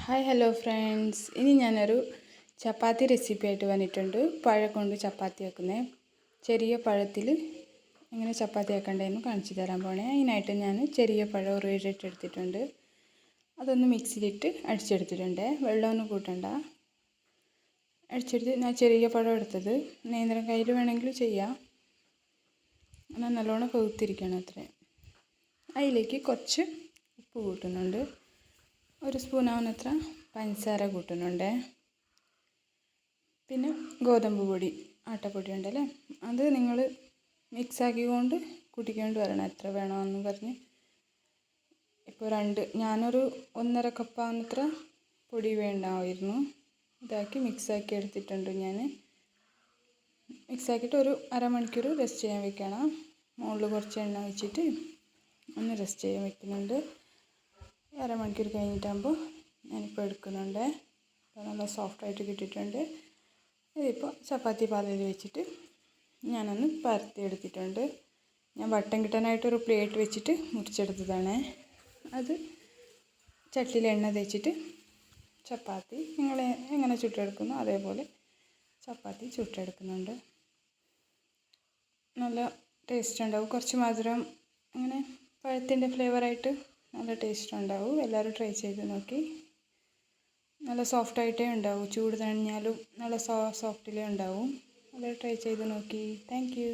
Hi hello friends, ഇനി ഞാനൊരു ചപ്പാത്തി recipe ആയിട്ട് വന്നിട്ടുണ്ട്. പഴം കൊണ്ട് ചപ്പാത്തി ആക്കുന്നത്. ചെറിയ പഴത്തിൽ എങ്ങനെ ചപ്പാത്തി ആക്കണ്ടതെന്ന് കാണിച്ചു തരാൻ പോണേ. അതിനായിട്ട് ഞാൻ ചെറിയ പഴം ഒരു 7-8 എടുത്തിട്ടുണ്ട്. അതൊന്ന് മിക്സിയിലിട്ട് അടിച്ചെടുത്തിട്ടുണ്ട്. വെള്ളമൊന്നും കൂട്ടണ്ട. അടിച്ചെടുത്ത് ഞാൻ ചെറിയ പഴം എടുത്തത്. നേന്ത്രം കയ്യിൽ വേണമെങ്കിൽ ചെയ്യാം. എന്നാൽ നല്ലോണം കൊഴുത്തിരിക്കണം അത്രേ. അതിലേക്ക് കുറച്ച് ഉപ്പ് കൂട്ടുന്നുണ്ട്. 1 സ്പൂൺ ആവുന്നത്ര പഞ്ചസാര കൂട്ടുന്നുണ്ട്. പിന്നെ ഗോതമ്പ് പൊടി, ആട്ടപ്പൊടി ഉണ്ടല്ലേ, അത് നിങ്ങൾ മിക്സാക്കിക്കൊണ്ട് കൂട്ടിക്കൊണ്ട് വരണം എത്ര വേണമെന്ന് പറഞ്ഞ്. ഇപ്പോൾ ഞാനൊരു 1.5 കപ്പ് ആവുന്നത്ര പൊടി വേണ്ടാമായിരുന്നു. ഇതാക്കി മിക്സാക്കി എടുത്തിട്ടുണ്ട്. ഞാൻ മിക്സാക്കിയിട്ട് ഒരു അരമണിക്കൂർ റെസ്റ്റ് ചെയ്യാൻ വെക്കണം. മുകളിൽ കുറച്ച് എണ്ണ വെച്ചിട്ട് ഒന്ന് റെസ്റ്റ് ചെയ്യാൻ വെക്കുന്നുണ്ട്. അരമണിക്കൂർ കഴിഞ്ഞിട്ടാകുമ്പോൾ ഞാനിപ്പോൾ എടുക്കുന്നുണ്ട്. അപ്പോൾ നല്ല സോഫ്റ്റായിട്ട് കിട്ടിയിട്ടുണ്ട്. ഇതിപ്പോൾ ചപ്പാത്തി പാലയിൽ വെച്ചിട്ട് ഞാനൊന്ന് പരത്തി എടുത്തിട്ടുണ്ട്. ഞാൻ വട്ടം കിട്ടാനായിട്ടൊരു പ്ലേറ്റ് വെച്ചിട്ട് മുറിച്ചെടുത്തതാണ്. അത് ചട്ടിയിൽ എണ്ണ തേച്ചിട്ട് ചപ്പാത്തി നിങ്ങൾ എങ്ങനെ ചുട്ടെടുക്കുന്നോ അതേപോലെ ചപ്പാത്തി ചുട്ടെടുക്കുന്നുണ്ട്. നല്ല ടേസ്റ്റ് ഉണ്ടാവും. കുറച്ച് മധുരം അങ്ങനെ പഴത്തിൻ്റെ ഫ്ലേവറായിട്ട് നല്ല ടേസ്റ്റ് ഉണ്ടാവും. എല്ലാവരും ട്രൈ ചെയ്ത് നോക്കി. നല്ല സോഫ്റ്റായിട്ടേ ഉണ്ടാവും. ചൂട് തണിഞ്ഞാലും നല്ല സോഫ്റ്റിലേ ഉണ്ടാവും. എല്ലാവരും ട്രൈ ചെയ്ത് നോക്കി. Thank you.